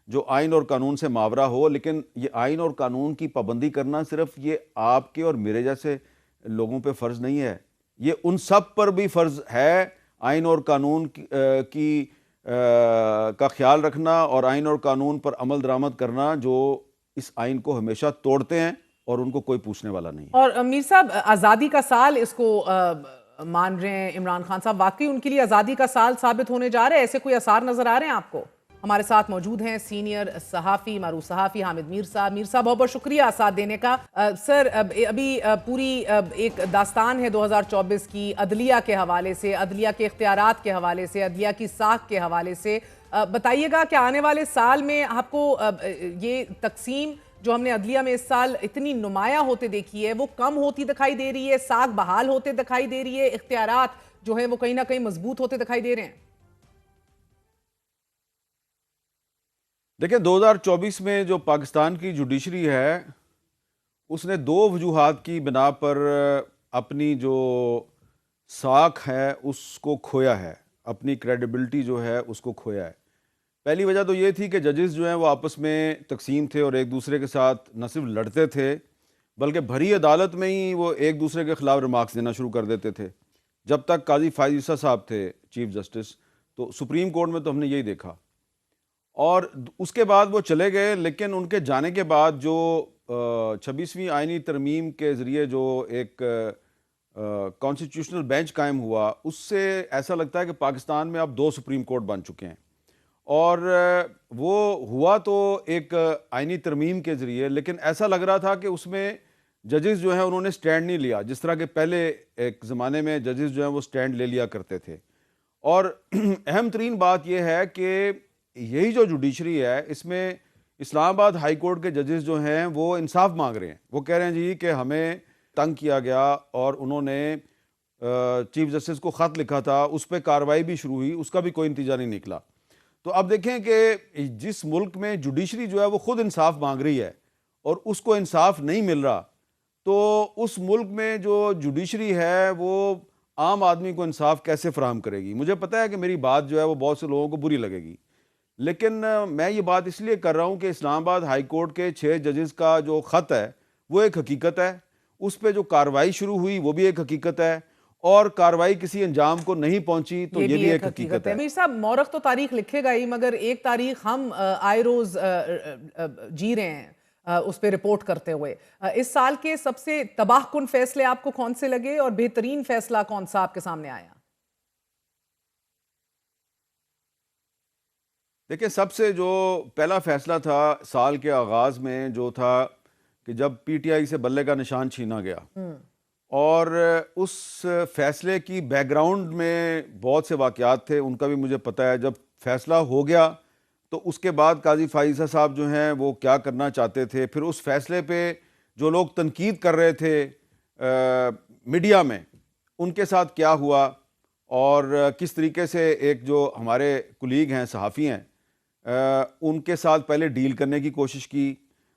جو آئین اور قانون سے ماورا ہو، لیکن یہ آئین اور قانون کی پابندی کرنا صرف یہ آپ کے اور میرے جیسے لوگوں پہ فرض نہیں ہے، یہ ان سب پر بھی فرض ہے آئین اور قانون کا خیال رکھنا اور آئین اور قانون پر عمل درآمد کرنا، جو اس آئین کو ہمیشہ توڑتے ہیں اور ان کو کوئی پوچھنے والا نہیں ہے۔ اور میر صاحب آزادی کا سال اس کو مان رہے ہیں عمران خان صاحب، واقعی ان کے لیے آزادی کا سال ثابت ہونے جا رہے ہیں؟ ایسے کوئی آثار نظر آ رہے ہیں آپ کو؟ ہمارے ساتھ موجود ہیں سینئر صحافی، معروف صحافی حامد میر صاحب۔ میر صاحب بہت بہت شکریہ ساتھ دینے کا۔ سر ابھی پوری ایک داستان ہے 2024 کی، عدلیہ کے حوالے سے، عدلیہ کے اختیارات کے حوالے سے، عدلیہ کی ساکھ کے حوالے سے بتائیے گا کہ آنے والے سال میں آپ کو یہ تقسیم جو ہم نے عدلیہ میں اس سال اتنی نمایاں ہوتے دیکھی ہے، وہ کم ہوتی دکھائی دے رہی ہے، ساکھ بحال ہوتے دکھائی دے رہی ہے، اختیارات جو ہیں وہ کہیں نہ کہیں مضبوط ہوتے دکھائی دے رہے ہیں؟ دیکھیں 2024 میں جو پاکستان کی جوڈیشری ہے، اس نے دو وجوہات کی بنا پر اپنی جو ساکھ ہے اس کو کھویا ہے، اپنی کریڈیبلٹی جو ہے اس کو کھویا ہے۔ پہلی وجہ تو یہ تھی کہ ججز جو ہیں وہ آپس میں تقسیم تھے اور ایک دوسرے کے ساتھ نہ صرف لڑتے تھے بلکہ بھری عدالت میں ہی وہ ایک دوسرے کے خلاف ریمارکس دینا شروع کر دیتے تھے۔ جب تک قاضی فائز عیسیٰ صاحب تھے چیف جسٹس، تو سپریم کورٹ میں تو ہم نے یہی دیکھا، اور اس کے بعد وہ چلے گئے۔ لیکن ان کے جانے کے بعد جو 26ویں آئینی ترمیم کے ذریعے جو ایک کانسٹیٹیوشنل بینچ قائم ہوا، اس سے ایسا لگتا ہے کہ پاکستان میں اب دو سپریم کورٹ بن چکے ہیں، اور وہ ہوا تو ایک آئینی ترمیم کے ذریعے، لیکن ایسا لگ رہا تھا کہ اس میں ججز جو ہیں انہوں نے سٹینڈ نہیں لیا، جس طرح کے پہلے ایک زمانے میں ججز جو ہیں وہ سٹینڈ لے لیا کرتے تھے۔ اور اہم ترین بات یہ ہے کہ یہی جو جوڈیشری ہے، اس میں اسلام آباد ہائی کورٹ کے ججز جو ہیں وہ انصاف مانگ رہے ہیں۔ وہ کہہ رہے ہیں جی کہ ہمیں تنگ کیا گیا، اور انہوں نے چیف جسٹس کو خط لکھا تھا، اس پہ کارروائی بھی شروع ہوئی، اس کا بھی کوئی نتیجہ نہیں نکلا۔ تو اب دیکھیں کہ جس ملک میں جوڈیشری جو ہے وہ خود انصاف مانگ رہی ہے اور اس کو انصاف نہیں مل رہا، تو اس ملک میں جو جوڈیشری ہے وہ عام آدمی کو انصاف کیسے فراہم کرے گی؟ مجھے پتہ ہے کہ میری بات جو ہے وہ بہت سے لوگوں کو بری لگے گی، لیکن میں یہ بات اس لیے کر رہا ہوں کہ اسلام آباد ہائی کورٹ کے 6 ججز کا جو خط ہے وہ ایک حقیقت ہے، اس پہ جو کارروائی شروئی ہوئی وہ بھی ایک حقیقت ہے، اور کارروائی کسی انجام کو نہیں پہنچی تو یہ بھی ایک حقیقت ہے۔ میر صاحب مورخ تو تاریخ لکھے گا ہی، مگر ایک تاریخ ہم آئے روز جی رہے ہیں اس پہ رپورٹ کرتے ہوئے۔ اس سال کے سب سے تباہ کن فیصلے آپ کو کون سے لگے، اور بہترین فیصلہ کون سا آپ کے سامنے آیا؟ دیکھیں سب سے جو پہلا فیصلہ تھا سال کے آغاز میں، جو تھا کہ جب پی ٹی آئی سے بلے کا نشان چھینا گیا، اور اس فیصلے کی بیک گراؤنڈ میں بہت سے واقعات تھے، ان کا بھی مجھے پتہ ہے۔ جب فیصلہ ہو گیا تو اس کے بعد قاضی فائز عیسیٰ صاحب جو ہیں وہ کیا کرنا چاہتے تھے، پھر اس فیصلے پہ جو لوگ تنقید کر رہے تھے میڈیا میں، ان کے ساتھ کیا ہوا، اور کس طریقے سے ایک جو ہمارے کولیگ ہیں، صحافی ہیں، ان کے ساتھ پہلے ڈیل کرنے کی کوشش کی،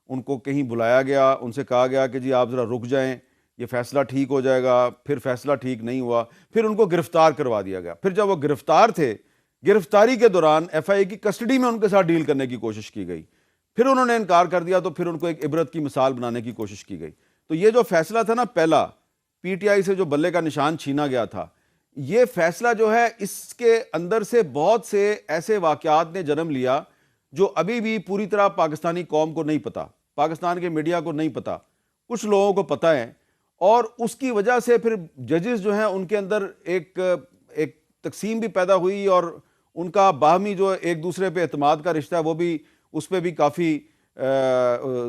ان کو کہیں بلایا گیا، ان سے کہا گیا کہ جی آپ ذرا رک جائیں، یہ فیصلہ ٹھیک ہو جائے گا، پھر فیصلہ ٹھیک نہیں ہوا، پھر ان کو گرفتار کروا دیا گیا۔ پھر جب وہ گرفتار تھے، گرفتاری کے دوران ایف آئی اے کی کسٹڈی میں ان کے ساتھ ڈیل کرنے کی کوشش کی گئی، پھر انہوں نے انکار کر دیا، تو پھر ان کو ایک عبرت کی مثال بنانے کی کوشش کی گئی۔ تو یہ جو فیصلہ تھا نا پہلا، پی ٹی آئی سے جو بلے کا نشان چھینا گیا تھا، یہ فیصلہ جو ہے اس کے اندر سے بہت سے ایسے واقعات نے جنم لیا جو ابھی بھی پوری طرح پاکستانی قوم کو نہیں پتا، پاکستان کے میڈیا کو نہیں پتا، کچھ لوگوں کو پتہ ہے، اور اس کی وجہ سے پھر ججز جو ہیں ان کے اندر ایک تقسیم بھی پیدا ہوئی، اور ان کا باہمی جو ایک دوسرے پہ اعتماد کا رشتہ ہے وہ بھی، اس پہ بھی کافی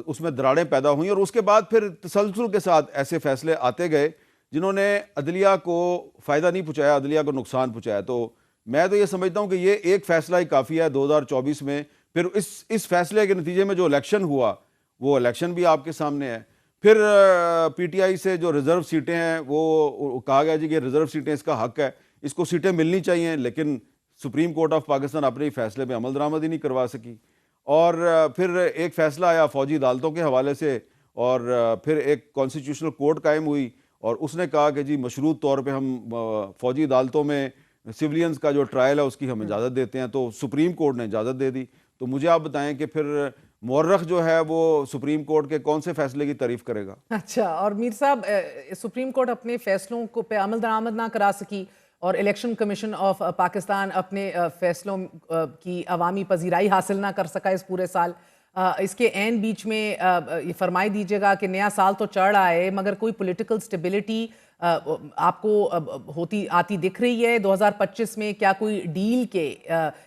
اس میں دراڑیں پیدا ہوئیں، اور اس کے بعد پھر تسلسل کے ساتھ ایسے فیصلے آتے گئے جنہوں نے عدلیہ کو فائدہ نہیں پہنچایا، عدلیہ کو نقصان پہنچایا۔ تو میں تو یہ سمجھتا ہوں کہ یہ ایک فیصلہ ہی کافی ہے 2024 میں۔ پھر اس فیصلے کے نتیجے میں جو الیکشن ہوا، وہ الیکشن بھی آپ کے سامنے ہے۔ پھر پی ٹی آئی سے جو ریزرو سیٹیں ہیں، وہ کہا گیا جی کہ ریزرو سیٹیں اس کا حق ہے، اس کو سیٹیں ملنی چاہیے، لیکن سپریم کورٹ آف پاکستان اپنے فیصلے پہ عمل درآمد ہی نہیں کروا سکی۔ اور پھر ایک فیصلہ آیا فوجی عدالتوں کے حوالے سے، اور پھر ایک کانسٹیٹیوشنل کورٹ قائم ہوئی، اور اس نے کہا کہ جی مشروط طور پہ ہم فوجی عدالتوں میں سولینز کا جو ٹرائل ہے اس کی ہم اجازت دیتے ہیں، تو سپریم کورٹ نے اجازت دے دی۔ تو مجھے آپ بتائیں کہ پھر مورخ جو ہے وہ سپریم کورٹ کے کون سے فیصلے کی تعریف کرے گا؟ اچھا، اور میر صاحب سپریم کورٹ اپنے فیصلوں کو پہ عمل درآمد نہ کرا سکی اور الیکشن کمیشن آف پاکستان اپنے فیصلوں کی عوامی پذیرائی حاصل نہ کر سکا اس پورے سال، اس کے عین بیچ میں یہ فرمائی دیجیے گا کہ نیا سال تو چڑھ رہا ہے مگر کوئی پولیٹیکل سٹیبلٹی آپ کو ہوتی آتی دکھ رہی ہے 2025 میں؟ کیا کوئی ڈیل کے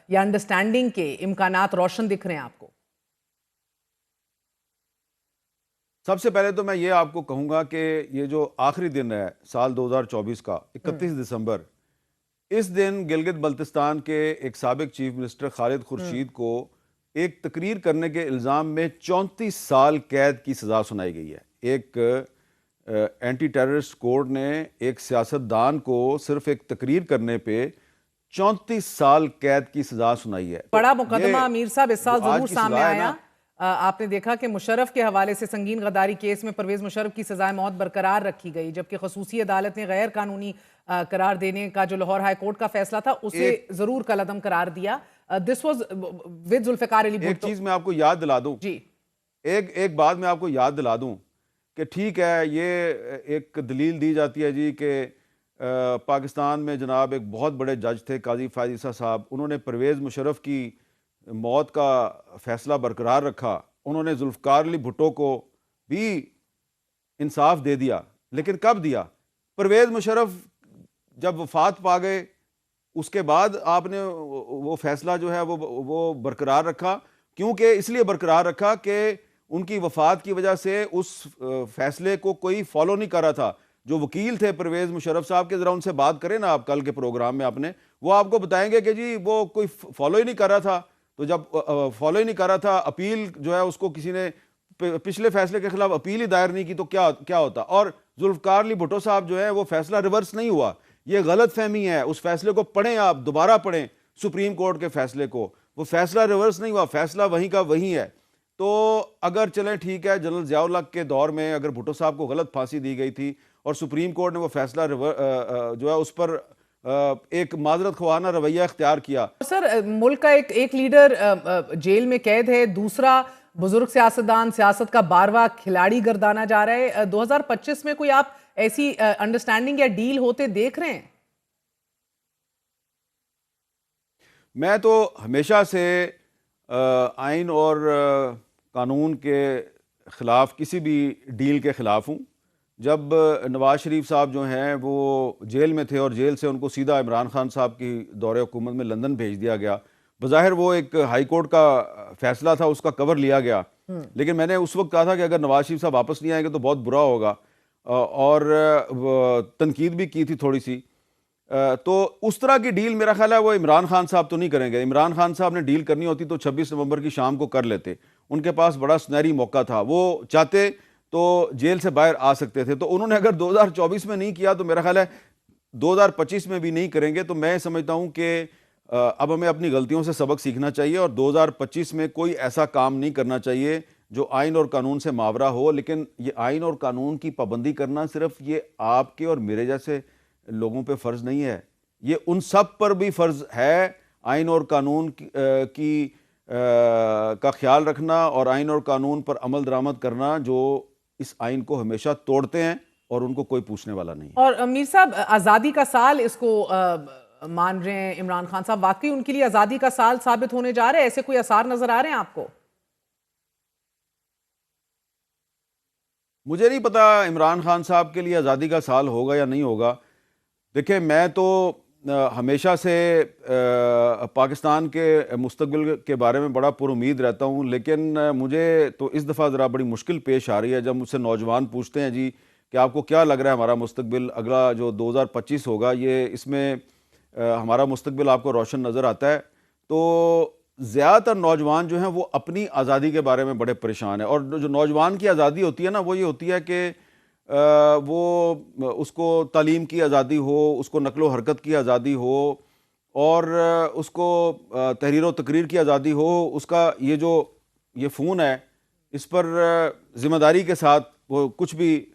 یا انڈرسٹینڈنگ کے امکانات روشن دکھ رہے ہیں آپ کو؟ سب سے پہلے تو میں یہ آپ کو کہوں گا کہ یہ جو آخری دن ہے سال 2024 کا 31 دسمبر، اس دن گلگت بلتستان کے ایک سابق چیف منسٹر خالد خورشید کو ایک تقریر کرنے کے الزام میں 34 سال قید کی سزا سنائی گئی ہے۔ ایک اینٹی ٹیررسٹ کورٹ نے ایک سیاستدان کو صرف ایک تقریر کرنے پہ 34 سال قید کی سزا سنائی ہے۔ بڑا مقدمہ امیر صاحب اس سال ضرور سامنے آیا۔ آپ نے دیکھا کہ مشرف کے حوالے سے سنگین غداری کیس میں پرویز مشرف کی سزائے موت برقرار رکھی گئی، جبکہ خصوصی عدالت نے غیر قانونی قرار دینے کا جو لاہور ہائی کورٹ کا فیصلہ تھا اسے ضرور کالعدم قرار دیا۔ This was with Zulfiqar Ali Bhutto. ایک چیز میں آپ کو یاد دلا دوں، جی ایک بات میں آپ کو یاد دلا دوں کہ ٹھیک ہے، یہ ایک دلیل دی جاتی ہے جی کہ پاکستان میں جناب ایک بہت بڑے جج تھے قاضی فائز عیسیٰ صاحب، انہوں نے پرویز مشرف کی موت کا فیصلہ برقرار رکھا، انہوں نے ذوالفقار علی بھٹو کو بھی انصاف دے دیا، لیکن کب دیا؟ پرویز مشرف جب وفات پا گئے اس کے بعد آپ نے وہ فیصلہ جو ہے وہ برقرار رکھا۔ کیونکہ اس لیے برقرار رکھا کہ ان کی وفات کی وجہ سے اس فیصلے کو کوئی فالو نہیں کر رہا تھا۔ جو وکیل تھے پرویز مشرف صاحب کے، ذرا ان سے بات کریں نا آپ کل کے پروگرام میں اپنے، وہ آپ کو بتائیں گے کہ جی وہ کوئی فالو ہی نہیں کر رہا تھا۔ تو جب فالو ہی نہیں کر رہا تھا، اپیل جو ہے اس کو کسی نے پچھلے فیصلے کے خلاف اپیل ہی دائر نہیں کی تو کیا ہوتا؟ اور ذوالفقار علی بھٹو صاحب جو ہے وہ فیصلہ ریورس نہیں ہوا، یہ غلط فہمی ہے۔ اس فیصلے کو پڑھیں، آپ دوبارہ پڑھیں سپریم کورٹ کے فیصلے کو، وہ فیصلہ ریورس نہیں ہوا، فیصلہ وہیں کا وہیں ہے۔ تو اگر چلیں ٹھیک ہے، جنرل ضیاء الحق کے دور میں اگر بھٹو صاحب کو غلط پھانسی دی گئی تھی اور سپریم کورٹ نے وہ فیصلہ جو ہے اس پر ایک معذرت خواہانہ رویہ اختیار کیا۔ سر، ملک کا ایک لیڈر جیل میں قید ہے، دوسرا بزرگ سیاستدان سیاست کا 12واں کھلاڑی گردانا جا رہا ہے۔ 2025 میں کوئی آپ ایسی انڈرسٹینڈنگ یا ڈیل ہوتے دیکھ رہے ہیں؟ میں تو ہمیشہ سے آئین اور قانون کے خلاف، کسی بھی ڈیل کے خلاف ہوں۔ جب نواز شریف صاحب جو ہیں وہ جیل میں تھے اور جیل سے ان کو سیدھا عمران خان صاحب کی دور حکومت میں لندن بھیج دیا گیا، بظاہر وہ ایک ہائی کورٹ کا فیصلہ تھا، اس کا کور لیا گیا، لیکن میں نے اس وقت کہا تھا کہ اگر نواز شریف صاحب واپس نہیں آئیں گے تو بہت برا ہوگا، اور تنقید بھی کی تھی تھوڑی سی۔ تو اس طرح کی ڈیل میرا خیال ہے وہ عمران خان صاحب تو نہیں کریں گے۔ عمران خان صاحب نے ڈیل کرنی ہوتی تو 26 نومبر کی شام کو کر لیتے، ان کے پاس بڑا سنہری موقع تھا، وہ چاہتے تو جیل سے باہر آ سکتے تھے۔ تو انہوں نے اگر 2024 میں نہیں کیا تو میرا خیال ہے 2025 میں بھی نہیں کریں گے۔ تو میں سمجھتا ہوں کہ اب ہمیں اپنی غلطیوں سے سبق سیکھنا چاہیے اور 2025 میں کوئی ایسا کام نہیں کرنا چاہیے جو آئین اور قانون سے ماورا ہو۔ لیکن یہ آئین اور قانون کی پابندی کرنا صرف یہ آپ کے اور میرے جیسے لوگوں پہ فرض نہیں ہے، یہ ان سب پر بھی فرض ہے، آئین اور قانون کا خیال رکھنا اور آئین اور قانون پر عمل درآمد کرنا، جو اس آئین کو ہمیشہ توڑتے ہیں اور ان کو کوئی پوچھنے والا نہیں۔ اور میر صاحب، آزادی کا سال اس کو مان رہے ہیں عمران خان صاحب، واقعی ان کے لیے آزادی کا سال ثابت ہونے جا رہے ہیں؟ ایسے کوئی آثار نظر آ رہے ہیں آپ کو؟ مجھے نہیں پتا عمران خان صاحب کے لیے آزادی کا سال ہوگا یا نہیں ہوگا۔ دیکھیں، میں تو ہمیشہ سے پاکستان کے مستقبل کے بارے میں بڑا پر امید رہتا ہوں، لیکن مجھے تو اس دفعہ ذرا بڑی مشکل پیش آ رہی ہے جب مجھ سے نوجوان پوچھتے ہیں جی کہ آپ کو کیا لگ رہا ہے ہمارا مستقبل اگلا جو 2025 ہوگا، یہ اس میں ہمارا مستقبل آپ کو روشن نظر آتا ہے؟ تو زیادہ تر نوجوان جو ہیں وہ اپنی آزادی کے بارے میں بڑے پریشان ہیں، اور جو نوجوان کی آزادی ہوتی ہے نا، وہ یہ ہوتی ہے کہ وہ اس کو تعلیم کی آزادی ہو، اس کو نقل و حرکت کی آزادی ہو، اور اس کو تحریر و تقریر کی آزادی ہو، اس کا یہ فون ہے اس پر ذمہ داری کے ساتھ وہ کچھ بھی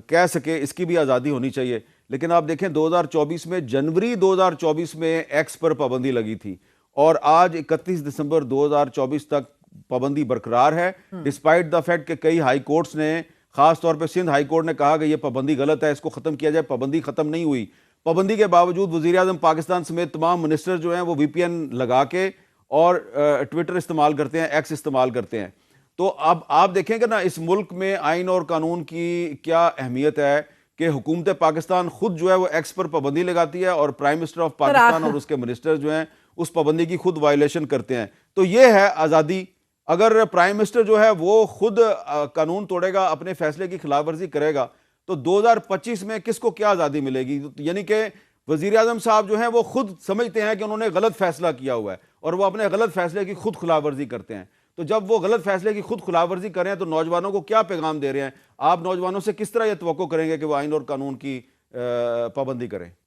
کہہ سکے، اس کی بھی آزادی ہونی چاہیے۔ لیکن آپ دیکھیں 2024 میں، جنوری 2024 میں ایکس پر پابندی لگی تھی، اور آج 31 دسمبر 2024 تک پابندی برقرار ہے، ڈسپائٹ دا فیکٹ کہ کئی ہائی کورٹس نے، خاص طور پہ سندھ ہائی کورٹ نے کہا کہ یہ پابندی غلط ہے، اس کو ختم کیا جائے. پابندی ختم نہیں ہوئی. پابندی کے باوجود وزیر اعظم پاکستان سمیت تمام منسٹر جو ہیں وہ وی پی این لگا کے اور ٹویٹر استعمال کرتے ہیں، ایکس استعمال کرتے ہیں. تو اب آپ دیکھیں کہ نا اس ملک میں آئین اور قانون کی کیا اہمیت ہے کہ حکومت پاکستان خود جو ہے وہ ایکس پر پابندی لگاتی ہے اور پرائم منسٹر آف پاکستان اور اس کے منسٹر جو ہیں اس پابندی کی خود وائلیشن کرتے ہیں. تو یہ ہے آزادی. اگر پرائم منسٹر جو ہے وہ خود قانون توڑے گا، اپنے فیصلے کی خلاف ورزی کرے گا، تو 2025 میں کس کو کیا آزادی ملے گی؟ یعنی کہ وزیر اعظم صاحب جو ہیں وہ خود سمجھتے ہیں کہ انہوں نے غلط فیصلہ کیا ہوا ہے اور وہ اپنے غلط فیصلے کی خود خلاف ورزی کرتے ہیں. تو جب وہ غلط فیصلے کی خود خلاف ورزی کریں تو نوجوانوں کو کیا پیغام دے رہے ہیں؟ آپ نوجوانوں سے کس طرح یہ توقع کریں گے کہ وہ آئین اور قانون کی پابندی کریں؟